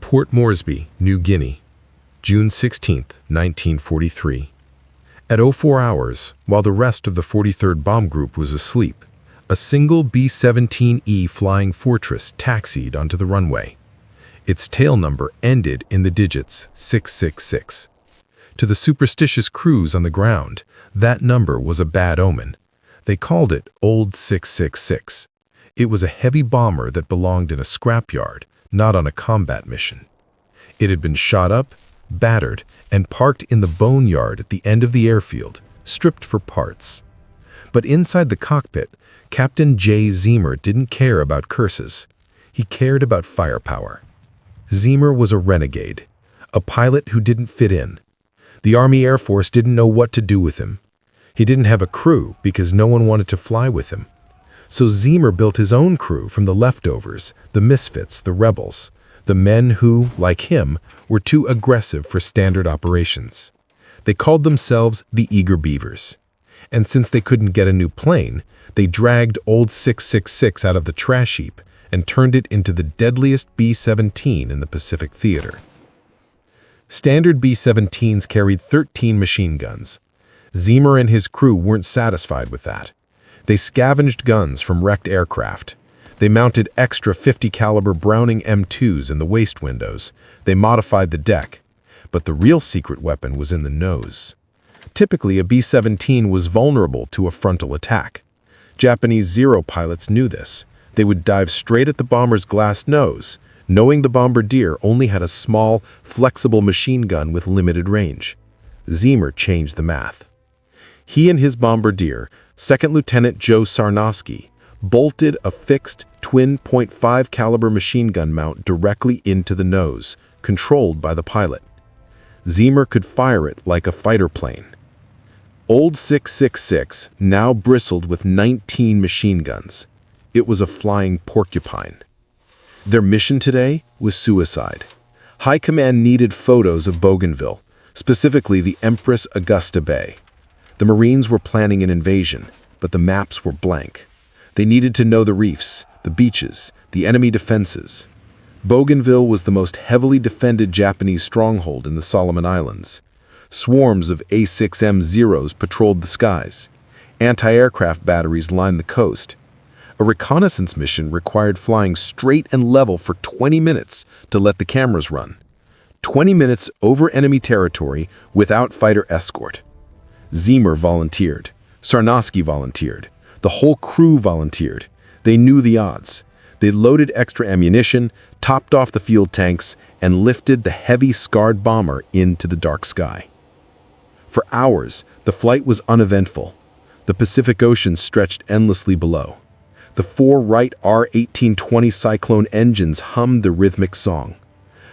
Port Moresby, New Guinea, June 16, 1943. At 04 hours, while the rest of the 43rd Bomb Group was asleep, a single B-17E Flying Fortress taxied onto the runway. Its tail number ended in the digits 666. To the superstitious crews on the ground, that number was a bad omen. They called it Old 666. It was a heavy bomber that belonged in a scrapyard, not on a combat mission. It had been shot up, battered, and parked in the boneyard at the end of the airfield, stripped for parts. But inside the cockpit, Captain J. Zeamer didn't care about curses. He cared about firepower. Zeamer was a renegade, a pilot who didn't fit in. The Army Air Force didn't know what to do with him. He didn't have a crew because no one wanted to fly with him. So Zeamer built his own crew from the leftovers, the misfits, the rebels, the men who, like him, were too aggressive for standard operations. They called themselves the Eager Beavers. And since they couldn't get a new plane, they dragged Old 666 out of the trash heap and turned it into the deadliest B-17 in the Pacific Theater. Standard B-17s carried 13 machine guns. Zeamer and his crew weren't satisfied with that. They scavenged guns from wrecked aircraft. They mounted extra 50 caliber Browning M2s in the waist windows. They modified the deck. But the real secret weapon was in the nose. Typically, a B-17 was vulnerable to a frontal attack. Japanese Zero pilots knew this. They would dive straight at the bomber's glass nose, knowing the bombardier only had a small, flexible machine gun with limited range. Zeamer changed the math. He and his bombardier, Second Lieutenant Joe Sarnoski, bolted a fixed twin .5 caliber machine gun mount directly into the nose, controlled by the pilot. Zeamer could fire it like a fighter plane. Old 666 now bristled with 19 machine guns. It was a flying porcupine. Their mission today was suicide. High Command needed photos of Bougainville, specifically the Empress Augusta Bay. The Marines were planning an invasion, but the maps were blank. They needed to know the reefs, the beaches, the enemy defenses. Bougainville was the most heavily defended Japanese stronghold in the Solomon Islands. Swarms of A6M-0s patrolled the skies. Anti-aircraft batteries lined the coast. A reconnaissance mission required flying straight and level for 20 minutes to let the cameras run. 20 minutes over enemy territory without fighter escort. Zeamer volunteered. Sarnoski volunteered. The whole crew volunteered. They knew the odds. They loaded extra ammunition, topped off the fuel tanks, and lifted the heavy, scarred bomber into the dark sky. For hours, the flight was uneventful. The Pacific Ocean stretched endlessly below. The four Wright R-1820 Cyclone engines hummed the rhythmic song.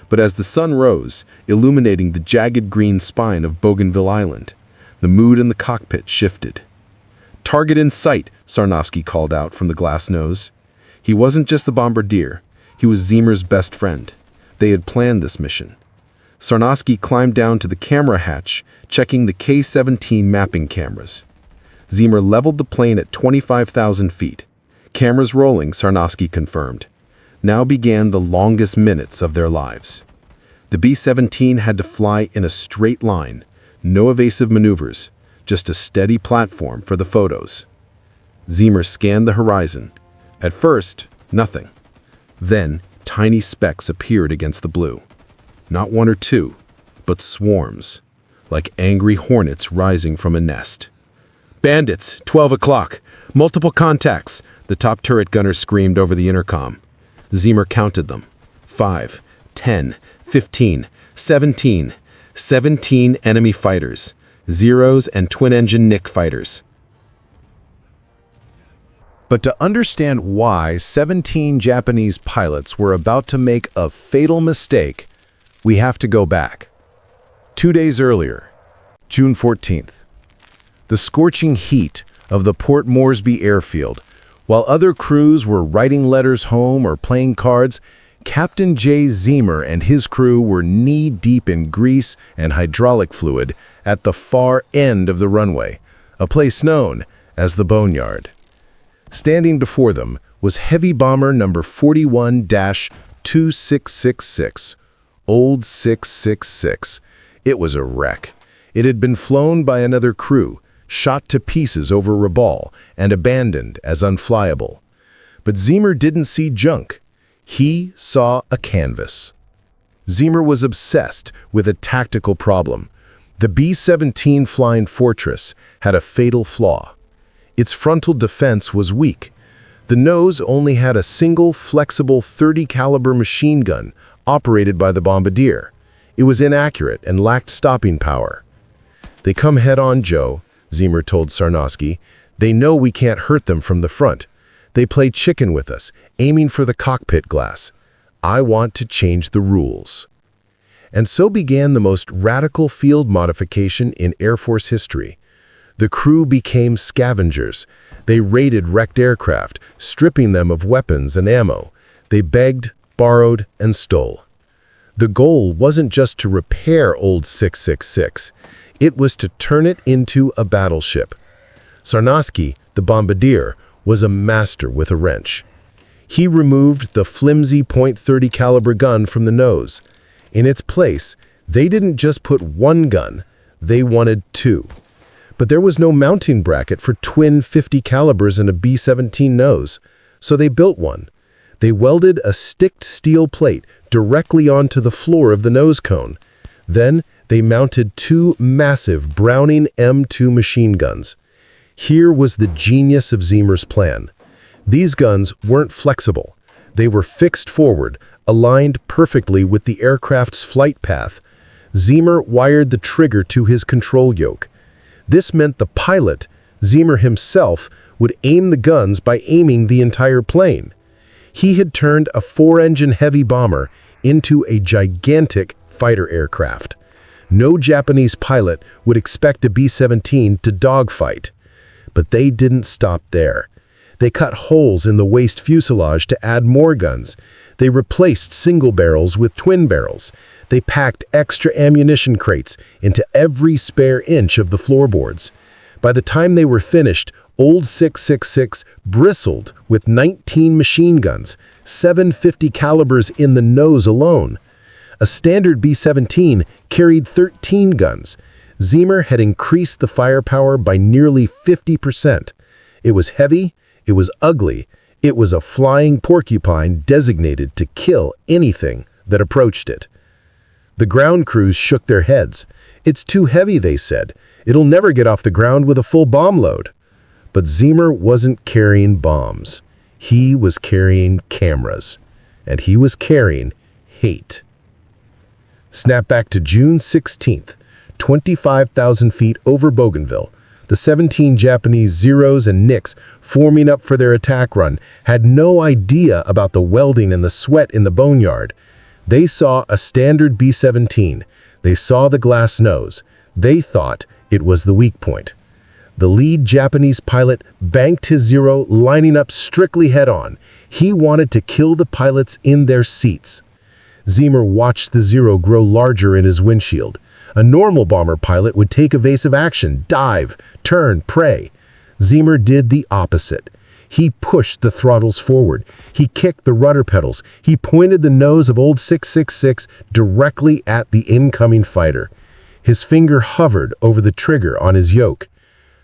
But as the sun rose, illuminating the jagged green spine of Bougainville Island, the mood in the cockpit shifted. "Target in sight," Sarnoski called out from the glass nose. He wasn't just the bombardier. He was Zeamer's best friend. They had planned this mission. Sarnoski climbed down to the camera hatch, checking the K-17 mapping cameras. Zeamer leveled the plane at 25,000 feet. Cameras rolling, Sarnoski confirmed. Now began the longest minutes of their lives. The B-17 had to fly in a straight line, no evasive maneuvers, just a steady platform for the photos. Zeamer scanned the horizon. At first, nothing. Then, tiny specks appeared against the blue. Not one or two, but swarms, like angry hornets rising from a nest. "Bandits, 12 o'clock, multiple contacts," the top turret gunner screamed over the intercom. Zeamer counted them. 5, 10, 15, 17. 17 enemy fighters, Zeros and twin-engine Nick fighters. But to understand why 17 Japanese pilots were about to make a fatal mistake, we have to go back. 2 days earlier, June 14th. The scorching heat of the Port Moresby airfield, while other crews were writing letters home or playing cards, Captain J. Zeamer and his crew were knee-deep in grease and hydraulic fluid at the far end of the runway, a place known as the Boneyard. Standing before them was heavy bomber number 41-2666, Old 666. It was a wreck. It had been flown by another crew, shot to pieces over Rabaul, and abandoned as unflyable. But Zeamer didn't see junk. He saw a canvas. Zeamer was obsessed with a tactical problem. The B-17 Flying Fortress had a fatal flaw. Its frontal defense was weak. The nose only had a single flexible 30 caliber machine gun operated by the bombardier. It was inaccurate and lacked stopping power. "They come head-on, Joe," Zeamer told Sarnoski. "They know we can't hurt them from the front. They play chicken with us, aiming for the cockpit glass. I want to change the rules." And so began the most radical field modification in Air Force history. The crew became scavengers. They raided wrecked aircraft, stripping them of weapons and ammo. They begged, borrowed, and stole. The goal wasn't just to repair Old 666. It was to turn it into a battleship. Sarnoski, the bombardier, was a master with a wrench. He removed the flimsy .30 caliber gun from the nose. In its place, they didn't just put one gun, they wanted two. But there was no mounting bracket for twin 50 calibers in a B-17 nose, so they built one. They welded a sticked steel plate directly onto the floor of the nose cone. Then they mounted two massive Browning M2 machine guns. Here was the genius of Zeamer's plan. These guns weren't flexible. They were fixed forward, aligned perfectly with the aircraft's flight path. Zeamer wired the trigger to his control yoke. This meant the pilot, Zeamer himself, would aim the guns by aiming the entire plane. He had turned a 4-engine heavy bomber into a gigantic fighter aircraft. No Japanese pilot would expect a B-17 to dogfight. But they didn't stop there. They cut holes in the waist fuselage to add more guns. They replaced single barrels with twin barrels. They packed extra ammunition crates into every spare inch of the floorboards. By the time they were finished, Old 666 bristled with 19 machine guns, 750 calibers in the nose alone. A standard B-17 carried 13 guns. Zeamer had increased the firepower by nearly 50%. It was heavy, it was ugly, it was a flying porcupine designated to kill anything that approached it. The ground crews shook their heads. "It's too heavy," they said. "It'll never get off the ground with a full bomb load." But Zeamer wasn't carrying bombs. He was carrying cameras. And he was carrying hate. Snap back to June 16th, 25,000 feet over Bougainville. The 17 Japanese Zeros and Nicks, forming up for their attack run, had no idea about the welding and the sweat in the boneyard. They saw a standard B-17. They saw the glass nose. They thought it was the weak point. The lead Japanese pilot banked his Zero, lining up strictly head-on. He wanted to kill the pilots in their seats. Zeamer watched the Zero grow larger in his windshield. A normal bomber pilot would take evasive action, dive, turn, pray. Zeamer did the opposite. He pushed the throttles forward. He kicked the rudder pedals. He pointed the nose of Old 666 directly at the incoming fighter. His finger hovered over the trigger on his yoke.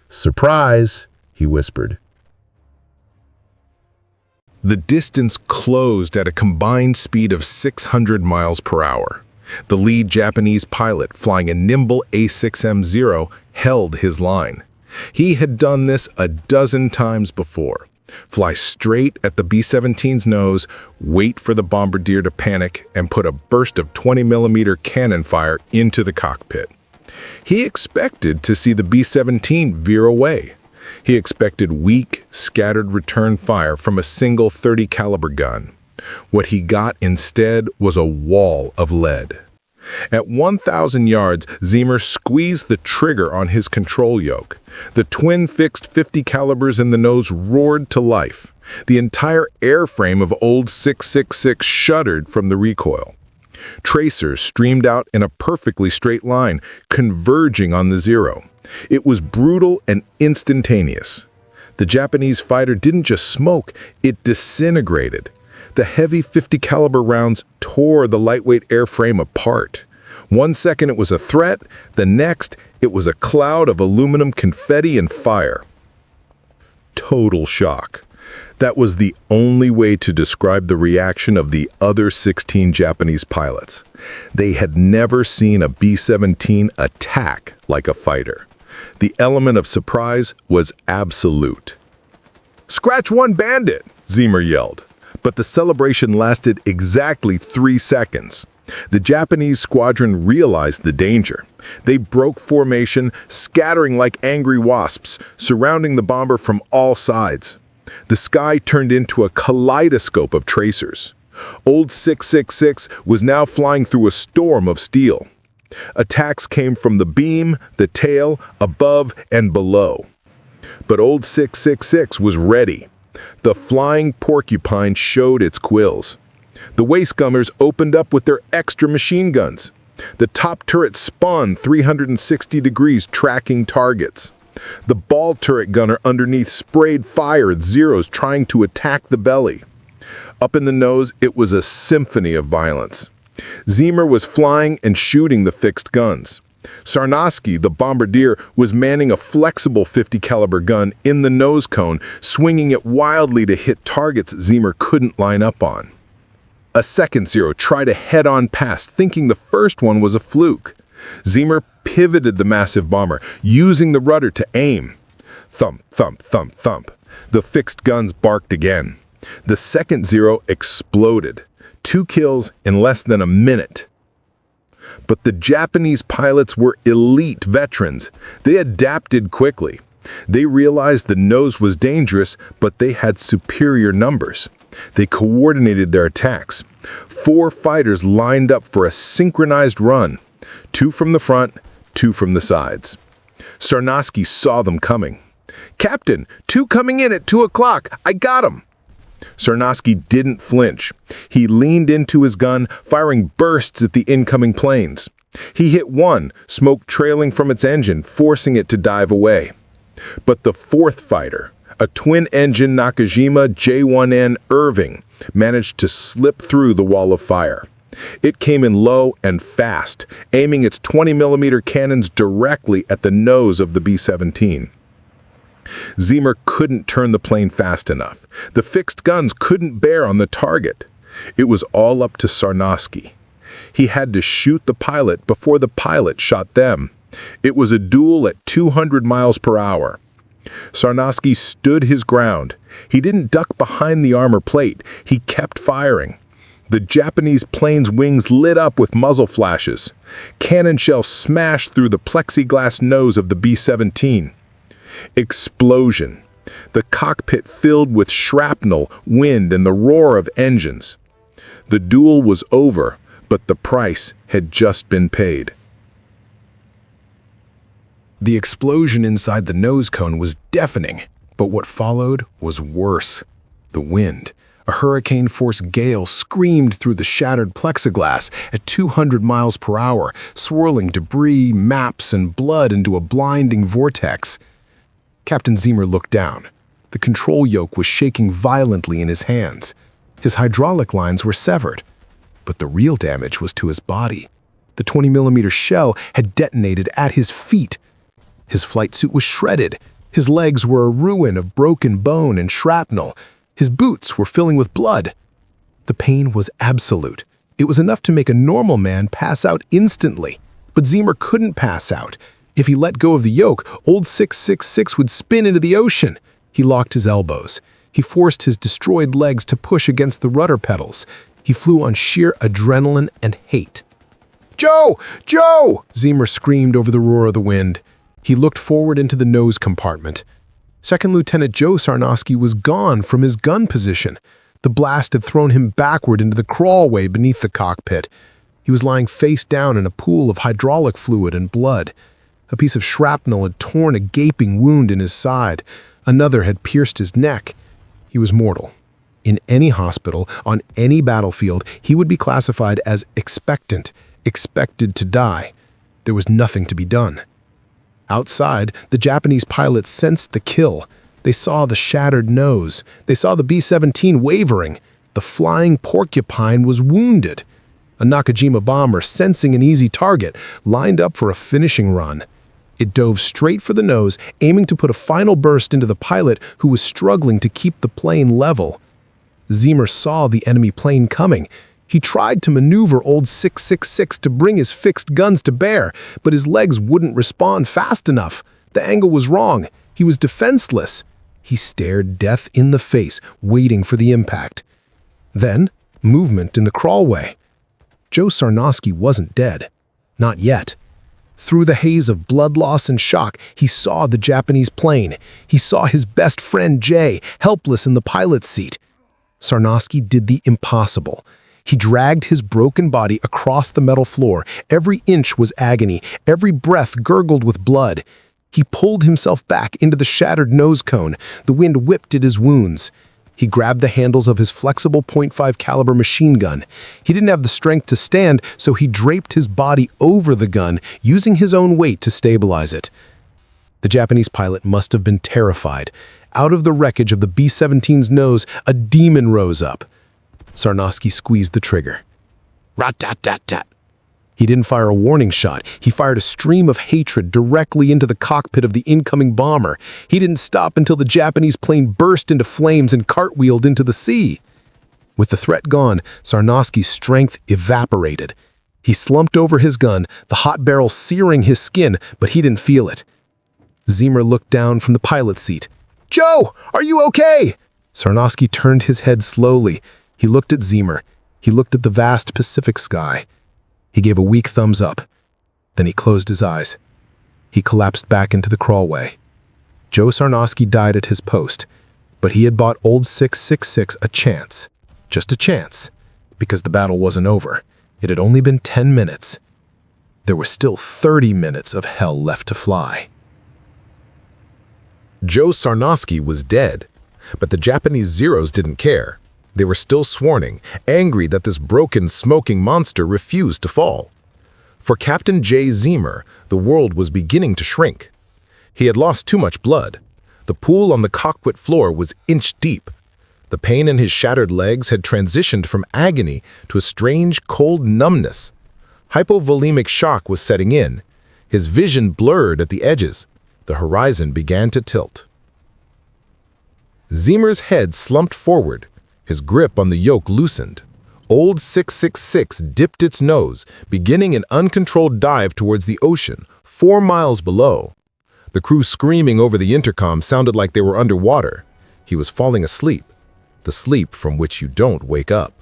"Surprise," he whispered. The distance closed at a combined speed of 600 miles per hour. The lead Japanese pilot, flying a nimble A6M0, held his line. He had done this a dozen times before. Fly straight at the B-17's nose, wait for the bombardier to panic, and put a burst of 20mm cannon fire into the cockpit. He expected to see the B-17 veer away. He expected weak, scattered return fire from a single 30 caliber gun. What he got instead was a wall of lead. At 1,000 yards, Zeamer squeezed the trigger on his control yoke. The twin fixed 50 calibers in the nose roared to life. The entire airframe of Old 666 shuddered from the recoil. Tracers streamed out in a perfectly straight line, converging on the Zero. It was brutal and instantaneous. The Japanese fighter didn't just smoke, it disintegrated. The heavy 50 caliber rounds tore the lightweight airframe apart. 1 second it was a threat, the next it was a cloud of aluminum confetti and fire. Total shock. That was the only way to describe the reaction of the other 16 Japanese pilots. They had never seen a B-17 attack like a fighter. The element of surprise was absolute. "Scratch one bandit!" Zeamer yelled. But the celebration lasted exactly 3 seconds. The Japanese squadron realized the danger. They broke formation, scattering like angry wasps, surrounding the bomber from all sides. The sky turned into a kaleidoscope of tracers. Old 666 was now flying through a storm of steel. Attacks came from the beam, the tail, above, and below. But Old 666 was ready. The flying Porcupine showed its quills. The waist gunners opened up with their extra machine guns. The top turret spun 360 degrees, tracking targets. The ball turret gunner underneath sprayed fire at Zeros, trying to attack the belly. Up in the nose, it was a symphony of violence. Zeamer was flying and shooting the fixed guns. Sarnoski, the bombardier, was manning a flexible 50 caliber gun in the nose cone, swinging it wildly to hit targets Zeamer couldn't line up on. A second Zero tried a head-on pass, thinking the first one was a fluke. Zeamer pivoted the massive bomber, using the rudder to aim. Thump, thump, thump, thump. The fixed guns barked again. The second Zero exploded. 2 kills in less than a minute. But the Japanese pilots were elite veterans. They adapted quickly. They realized the nose was dangerous, but they had superior numbers. They coordinated their attacks. 4 fighters lined up for a synchronized run. 2 from the front, 2 from the sides. Sarnoski saw them coming. "Captain, 2 coming in at 2 o'clock. I got 'em." Sarnoski didn't flinch. He leaned into his gun, firing bursts at the incoming planes. He hit 1, smoke trailing from its engine, forcing it to dive away. But the 4th fighter, a twin-engine Nakajima J1N Irving, managed to slip through the wall of fire. It came in low and fast, aiming its 20mm cannons directly at the nose of the B-17. Zeamer couldn't turn the plane fast enough. The fixed guns couldn't bear on the target. It was all up to Sarnoski. He had to shoot the pilot before the pilot shot them. It was a duel at 200 miles per hour. Sarnoski stood his ground. He didn't duck behind the armor plate. He kept firing. The Japanese plane's wings lit up with muzzle flashes. Cannon shells smashed through the plexiglass nose of the B-17. Explosion. The cockpit filled with shrapnel, wind, and the roar of engines. The duel was over, but the price had just been paid. The explosion inside the nose cone was deafening, but what followed was worse. The wind, a hurricane-force gale, screamed through the shattered plexiglass at 200 miles per hour, swirling debris, maps, and blood into a blinding vortex. Captain Zeamer looked down. The control yoke was shaking violently in his hands. His hydraulic lines were severed. But the real damage was to his body. The 20mm shell had detonated at his feet. His flight suit was shredded. His legs were a ruin of broken bone and shrapnel. His boots were filling with blood. The pain was absolute. It was enough to make a normal man pass out instantly. But Zeamer couldn't pass out. If he let go of the yoke, old 666 would spin into the ocean. He locked his elbows. He forced his destroyed legs to push against the rudder pedals. He flew on sheer adrenaline and hate. "Joe! Joe!" Zeamer screamed over the roar of the wind. He looked forward into the nose compartment. Second Lieutenant Joe Sarnoski was gone from his gun position. The blast had thrown him backward into the crawlway beneath the cockpit. He was lying face down in a pool of hydraulic fluid and blood. A piece of shrapnel had torn a gaping wound in his side. Another had pierced his neck. He was mortal. In any hospital, on any battlefield, he would be classified as expectant, expected to die. There was nothing to be done. Outside, the Japanese pilots sensed the kill. They saw the shattered nose. They saw the B-17 wavering. The flying Porcupine was wounded. A Nakajima bomber, sensing an easy target, lined up for a finishing run. It dove straight for the nose, aiming to put a final burst into the pilot who was struggling to keep the plane level. Zeamer saw the enemy plane coming. He tried to maneuver old 666 to bring his fixed guns to bear, but his legs wouldn't respond fast enough. The angle was wrong. He was defenseless. He stared death in the face, waiting for the impact. Then, movement in the crawlway. Joe Sarnoski wasn't dead. Not yet. Through the haze of blood loss and shock, he saw the Japanese plane. He saw his best friend Jay, helpless in the pilot's seat. Sarnoski did the impossible. He dragged his broken body across the metal floor. Every inch was agony. Every breath gurgled with blood. He pulled himself back into the shattered nose cone. The wind whipped at his wounds. He grabbed the handles of his flexible .5 caliber machine gun. He didn't have the strength to stand, so he draped his body over the gun, using his own weight to stabilize it. The Japanese pilot must have been terrified. Out of the wreckage of the B-17's nose, a demon rose up. Sarnoski squeezed the trigger. Rat-tat-tat-tat. He didn't fire a warning shot. He fired a stream of hatred directly into the cockpit of the incoming bomber. He didn't stop until the Japanese plane burst into flames and cartwheeled into the sea. With the threat gone, Sarnoski's strength evaporated. He slumped over his gun, the hot barrel searing his skin, but he didn't feel it. Zeamer looked down from the pilot's seat. "Joe, are you okay?" Sarnoski turned his head slowly. He looked at Zeamer. He looked at the vast Pacific sky. He gave a weak thumbs up. Then he closed his eyes. He collapsed back into the crawlway. Joe Sarnoski died at his post, but he had bought old 666 a chance. Just a chance, because the battle wasn't over. It had only been 10 minutes. There was still 30 minutes of hell left to fly. Joe Sarnoski was dead, but the Japanese Zeros didn't care. They were still swarming, angry that this broken, smoking monster refused to fall. For Captain J. Zeamer, the world was beginning to shrink. He had lost too much blood. The pool on the cockpit floor was inch deep. The pain in his shattered legs had transitioned from agony to a strange, cold numbness. Hypovolemic shock was setting in. His vision blurred at the edges. The horizon began to tilt. Zeamer's head slumped forward. His grip on the yoke loosened. Old 666 dipped its nose, beginning an uncontrolled dive towards the ocean, 4 miles below. The crew screaming over the intercom sounded like they were underwater. He was falling asleep, the sleep from which you don't wake up.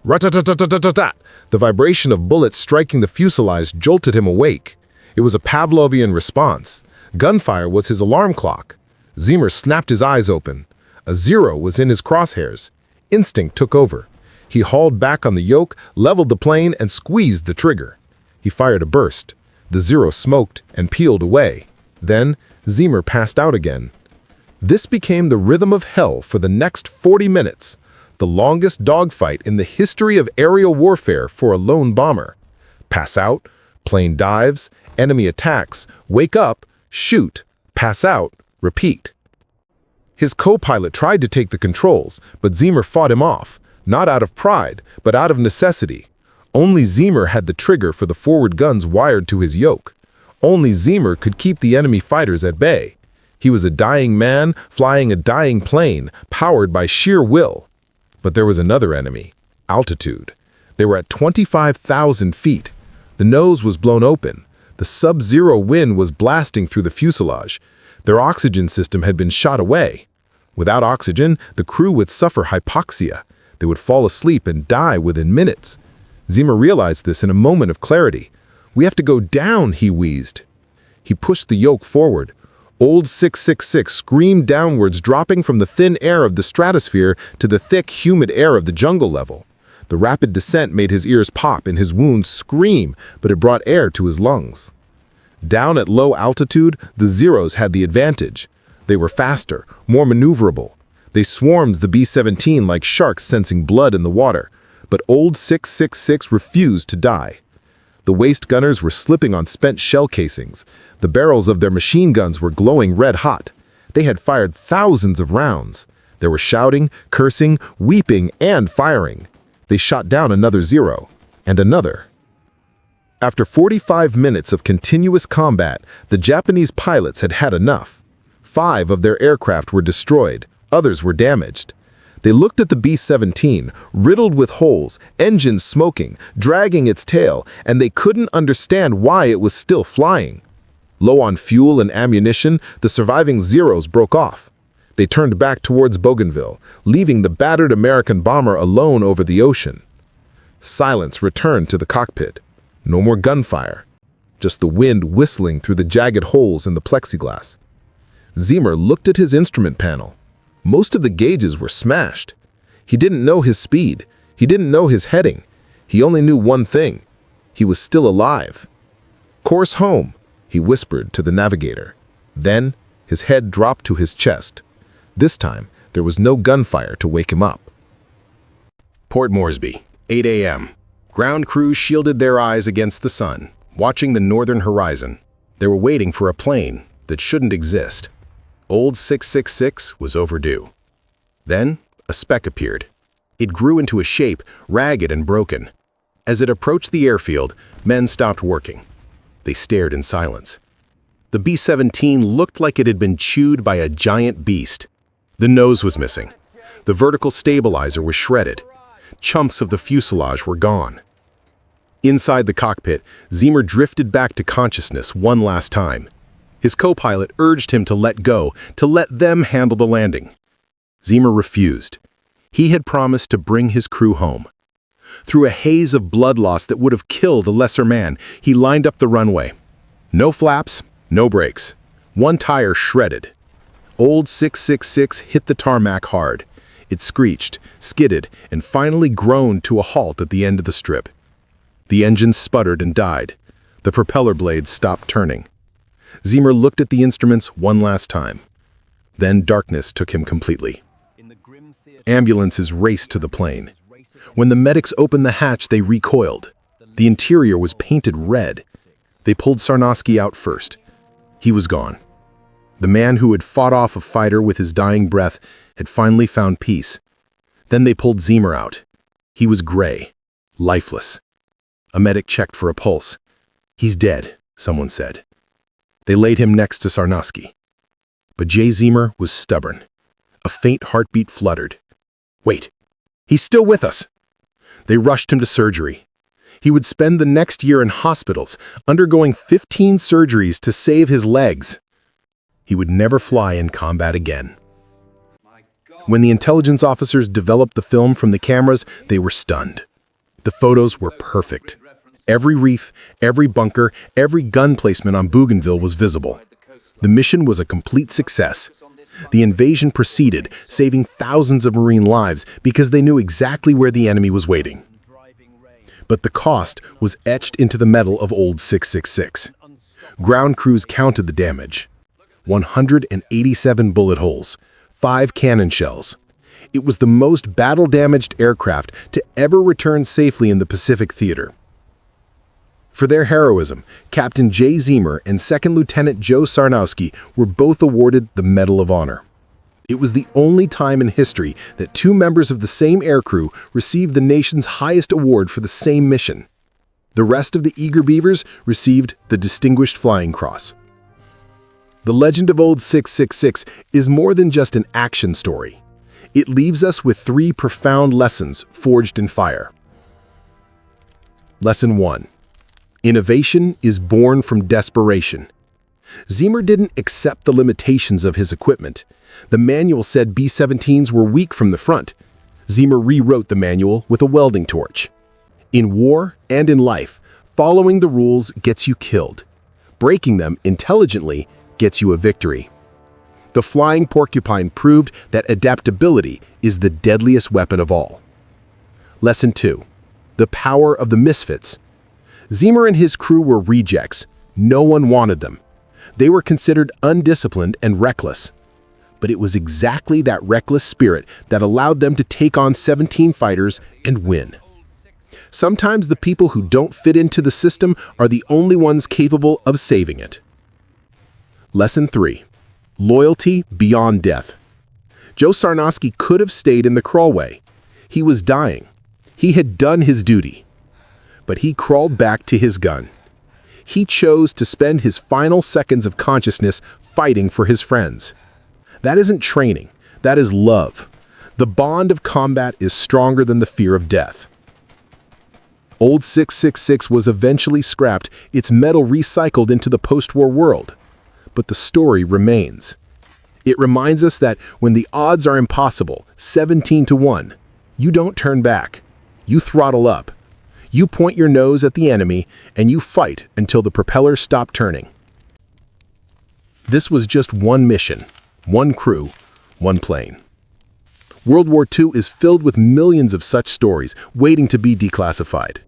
Rat-tat-tat-tat-tat-tat! The vibration of bullets striking the fuselage jolted him awake. It was a Pavlovian response. Gunfire was his alarm clock. Zeamer snapped his eyes open. A zero was in his crosshairs. Instinct took over. He hauled back on the yoke, leveled the plane, and squeezed the trigger. He fired a burst. The zero smoked and peeled away. Then, Zeamer passed out again. This became the rhythm of hell for the next 40 minutes, the longest dogfight in the history of aerial warfare for a lone bomber. Pass out, plane dives, enemy attacks, wake up, shoot, pass out, repeat. His co-pilot tried to take the controls, but Zeamer fought him off, not out of pride, but out of necessity. Only Zeamer had the trigger for the forward guns wired to his yoke. Only Zeamer could keep the enemy fighters at bay. He was a dying man flying a dying plane, powered by sheer will. But there was another enemy, altitude. They were at 25,000 feet. The nose was blown open. The sub-zero wind was blasting through the fuselage. Their oxygen system had been shot away. Without oxygen, the crew would suffer hypoxia. They would fall asleep and die within minutes. Zeamer realized this in a moment of clarity. "We have to go down," he wheezed. He pushed the yoke forward. Old 666 screamed downwards, dropping from the thin air of the stratosphere to the thick, humid air of the jungle level. The rapid descent made his ears pop and his wounds scream, but it brought air to his lungs. Down at low altitude, the Zeros had the advantage. They were faster, more maneuverable. They swarmed the B-17 like sharks sensing blood in the water, but old 666 refused to die. The waist gunners were slipping on spent shell casings. The barrels of their machine guns were glowing red hot. They had fired thousands of rounds. There was shouting, cursing, weeping, and firing. They shot down another Zero, and another. After 45 minutes of continuous combat, the Japanese pilots had had enough. 5 of their aircraft were destroyed, others were damaged. They looked at the B-17, riddled with holes, engines smoking, dragging its tail, and they couldn't understand why it was still flying. Low on fuel and ammunition, the surviving Zeros broke off. They turned back towards Bougainville, leaving the battered American bomber alone over the ocean. Silence returned to the cockpit. No more gunfire, just the wind whistling through the jagged holes in the plexiglass. Zeamer looked at his instrument panel. Most of the gauges were smashed. He didn't know his speed. He didn't know his heading. He only knew one thing. He was still alive. "Course home," he whispered to the navigator. Then, his head dropped to his chest. This time, there was no gunfire to wake him up. Port Moresby, 8 a.m. Ground crews shielded their eyes against the sun, watching the northern horizon. They were waiting for a plane that shouldn't exist. Old 666 was overdue. Then, a speck appeared. It grew into a shape, ragged and broken. As it approached the airfield, men stopped working. They stared in silence. The B-17 looked like it had been chewed by a giant beast. The nose was missing. The vertical stabilizer was shredded. Chunks of the fuselage were gone. Inside the cockpit, Zeamer drifted back to consciousness one last time. His co-pilot urged him to let go, to let them handle the landing. Zeamer refused. He had promised to bring his crew home. Through a haze of blood loss that would have killed a lesser man, he lined up the runway. No flaps, no brakes. One tire shredded. Old 666 hit the tarmac hard. It screeched, skidded, and finally groaned to a halt at the end of the strip. The engine sputtered and died. The propeller blades stopped turning. Zeamer looked at the instruments one last time. Then darkness took him completely. Ambulances raced to the plane. When the medics opened the hatch, they recoiled. The interior was painted red. They pulled Sarnoski out first. He was gone. The man who had fought off a fighter with his dying breath had finally found peace. Then they pulled Zeamer out. He was gray, lifeless. A medic checked for a pulse. "He's dead," someone said. They laid him next to Sarnoski. But Jay Zeamer was stubborn. A faint heartbeat fluttered. "Wait, he's still with us." They rushed him to surgery. He would spend the next year in hospitals, undergoing 15 surgeries to save his legs. He would never fly in combat again. When the intelligence officers developed the film from the cameras, they were stunned. The photos were perfect. Every reef, every bunker, every gun placement on Bougainville was visible. The mission was a complete success. The invasion proceeded, saving thousands of Marine lives because they knew exactly where the enemy was waiting. But the cost was etched into the metal of old 666. Ground crews counted the damage. 187 bullet holes, 5 cannon shells. It was the most battle-damaged aircraft to ever return safely in the Pacific theater. For their heroism, Captain Jay Zeamer and Second Lieutenant Joe Sarnoski were both awarded the Medal of Honor. It was the only time in history that 2 members of the same aircrew received the nation's highest award for the same mission. The rest of the Eager Beavers received the Distinguished Flying Cross. The legend of Old 666 is more than just an action story. It leaves us with 3 profound lessons forged in fire. Lesson 1. Innovation is born from desperation. Zeamer didn't accept the limitations of his equipment. The manual said B-17s were weak from the front. Zeamer rewrote the manual with a welding torch. In war and in life, following the rules gets you killed. Breaking them intelligently gets you a victory. The flying Porcupine proved that adaptability is the deadliest weapon of all. Lesson 2. The power of the misfits. Zeamer and his crew were rejects. No one wanted them. They were considered undisciplined and reckless. But it was exactly that reckless spirit that allowed them to take on 17 fighters and win. Sometimes the people who don't fit into the system are the only ones capable of saving it. Lesson 3. Loyalty beyond death. Joe Sarnoski could have stayed in the crawlway. He was dying. He had done his duty. But he crawled back to his gun. He chose to spend his final seconds of consciousness fighting for his friends. That isn't training. That is love. The bond of combat is stronger than the fear of death. Old 666 was eventually scrapped, its metal recycled into the post-war world. But the story remains. It reminds us that when the odds are impossible, 17-1, you don't turn back. You throttle up. You point your nose at the enemy, and you fight until the propellers stop turning. This was just one mission, one crew, one plane. World War II is filled with millions of such stories waiting to be declassified.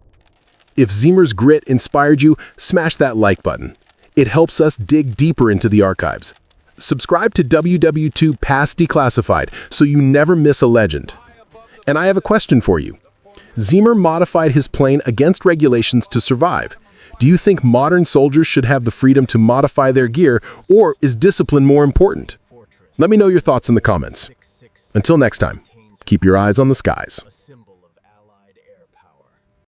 If Zeamer's grit inspired you, smash that like button. It helps us dig deeper into the archives. Subscribe to WW2 Past Declassified so you never miss a legend. And I have a question for you. Zeamer modified his plane against regulations to survive. Do you think modern soldiers should have the freedom to modify their gear, or is discipline more important? Let me know your thoughts in the comments. Until next time, keep your eyes on the skies.